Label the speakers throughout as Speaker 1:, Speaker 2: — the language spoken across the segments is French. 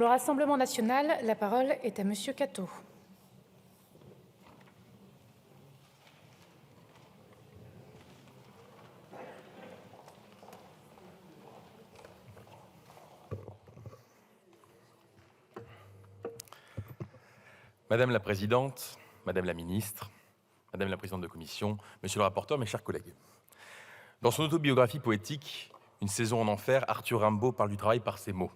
Speaker 1: Le Rassemblement national, la parole est à Monsieur Catto.
Speaker 2: Madame la Présidente, Madame la Ministre, Madame la Présidente de Commission, Monsieur le rapporteur, mes chers collègues. Dans son autobiographie poétique, Une saison en enfer, Arthur Rimbaud parle du travail par ces mots.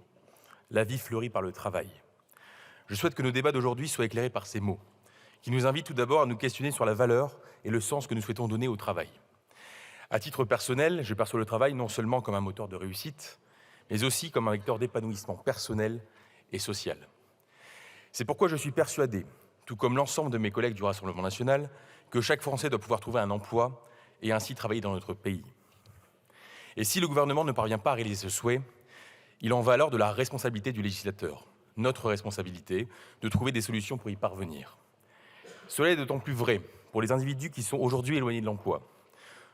Speaker 2: La vie fleurit par le travail. Je souhaite que nos débats d'aujourd'hui soient éclairés par ces mots, qui nous invitent tout d'abord à nous questionner sur la valeur et le sens que nous souhaitons donner au travail. À titre personnel, je perçois le travail non seulement comme un moteur de réussite, mais aussi comme un vecteur d'épanouissement personnel et social. C'est pourquoi je suis persuadé, tout comme l'ensemble de mes collègues du Rassemblement national, que chaque Français doit pouvoir trouver un emploi et ainsi travailler dans notre pays. Et si le gouvernement ne parvient pas à réaliser ce souhait, il en va alors de la responsabilité du législateur, notre responsabilité, de trouver des solutions pour y parvenir. Cela est d'autant plus vrai pour les individus qui sont aujourd'hui éloignés de l'emploi.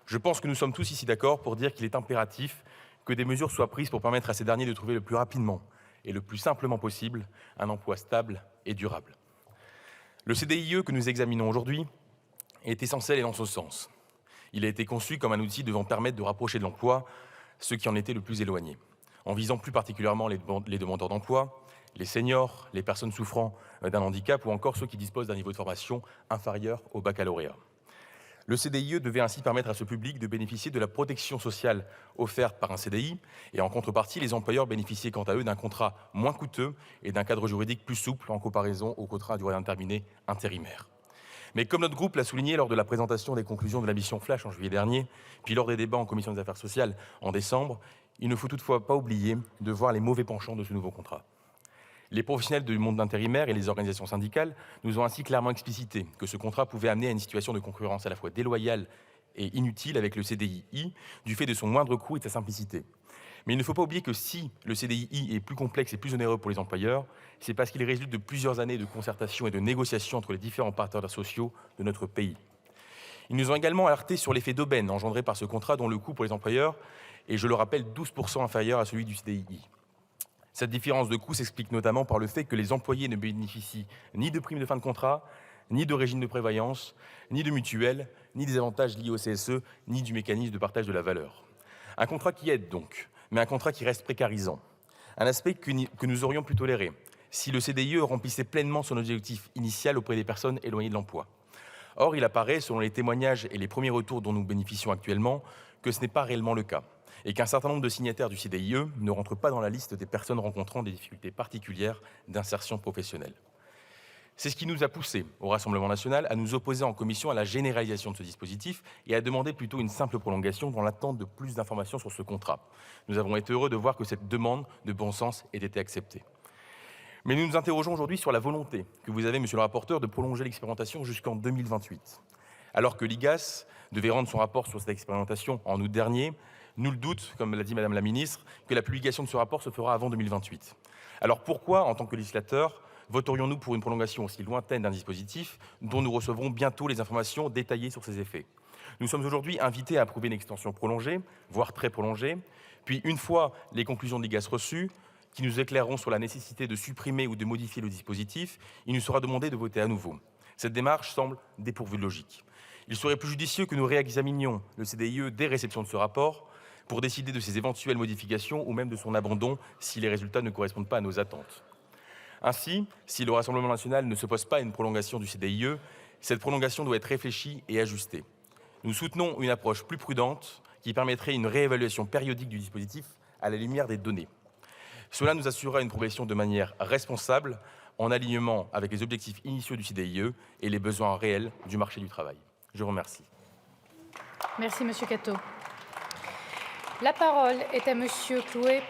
Speaker 2: Je pense que nous sommes tous ici d'accord pour dire qu'il est impératif que des mesures soient prises pour permettre à ces derniers de trouver le plus rapidement et le plus simplement possible un emploi stable et durable. Le CDIE que nous examinons aujourd'hui est essentiel et dans ce sens. Il a été conçu comme un outil devant permettre de rapprocher de l'emploi ceux qui en étaient le plus éloignés, en visant plus particulièrement les demandeurs d'emploi, les seniors, les personnes souffrant d'un handicap ou encore ceux qui disposent d'un niveau de formation inférieur au baccalauréat. Le CDIE devait ainsi permettre à ce public de bénéficier de la protection sociale offerte par un CDI et en contrepartie, les employeurs bénéficiaient quant à eux d'un contrat moins coûteux et d'un cadre juridique plus souple en comparaison au contrat à durée indéterminée intérimaire. Mais comme notre groupe l'a souligné lors de la présentation des conclusions de la mission Flash en juillet dernier, puis lors des débats en commission des affaires sociales en décembre, il ne faut toutefois pas oublier de voir les mauvais penchants de ce nouveau contrat. Les professionnels du monde d'intérimaire et les organisations syndicales nous ont ainsi clairement explicité que ce contrat pouvait amener à une situation de concurrence à la fois déloyale et inutile avec le CDI, du fait de son moindre coût et de sa simplicité. Mais il ne faut pas oublier que si le CDI est plus complexe et plus onéreux pour les employeurs, c'est parce qu'il résulte de plusieurs années de concertation et de négociation entre les différents partenaires sociaux de notre pays. Ils nous ont également alerté sur l'effet d'aubaine engendré par ce contrat dont le coût pour les employeurs est, je le rappelle, 12% inférieur à celui du CDI. Cette différence de coût s'explique notamment par le fait que les employés ne bénéficient ni de primes de fin de contrat, ni de régime de prévoyance, ni de mutuelle, ni des avantages liés au CSE, ni du mécanisme de partage de la valeur. Un contrat qui aide donc, mais un contrat qui reste précarisant. Un aspect que nous aurions pu tolérer si le CDIE remplissait pleinement son objectif initial auprès des personnes éloignées de l'emploi. Or, il apparaît, selon les témoignages et les premiers retours dont nous bénéficions actuellement, que ce n'est pas réellement le cas et qu'un certain nombre de signataires du CDIE ne rentrent pas dans la liste des personnes rencontrant des difficultés particulières d'insertion professionnelle. C'est ce qui nous a poussés, au Rassemblement national, à nous opposer en commission à la généralisation de ce dispositif et à demander plutôt une simple prolongation dans l'attente de plus d'informations sur ce contrat. Nous avons été heureux de voir que cette demande de bon sens ait été acceptée. Mais nous nous interrogeons aujourd'hui sur la volonté que vous avez, monsieur le rapporteur, de prolonger l'expérimentation jusqu'en 2028. Alors que l'IGAS devait rendre son rapport sur cette expérimentation en août dernier, nul doute, comme l'a dit Madame la Ministre, que la publication de ce rapport se fera avant 2028. Alors pourquoi, en tant que législateur, voterions-nous pour une prolongation aussi lointaine d'un dispositif dont nous recevrons bientôt les informations détaillées sur ses effets? Nous sommes aujourd'hui invités à approuver une extension prolongée, voire très prolongée, puis une fois les conclusions de l'IGAS reçues, qui nous éclaireront sur la nécessité de supprimer ou de modifier le dispositif, il nous sera demandé de voter à nouveau. Cette démarche semble dépourvue de logique. Il serait plus judicieux que nous réexaminions le CDIE dès réception de ce rapport pour décider de ses éventuelles modifications ou même de son abandon si les résultats ne correspondent pas à nos attentes. Ainsi, si le Rassemblement national ne s'oppose pas à une prolongation du CDIE, cette prolongation doit être réfléchie et ajustée. Nous soutenons une approche plus prudente qui permettrait une réévaluation périodique du dispositif à la lumière des données. Cela nous assurera une progression de manière responsable, en alignement avec les objectifs initiaux du CDIE et les besoins réels du marché du travail. Je vous remercie.
Speaker 1: Merci, Monsieur Catto. La parole est à Monsieur Chloé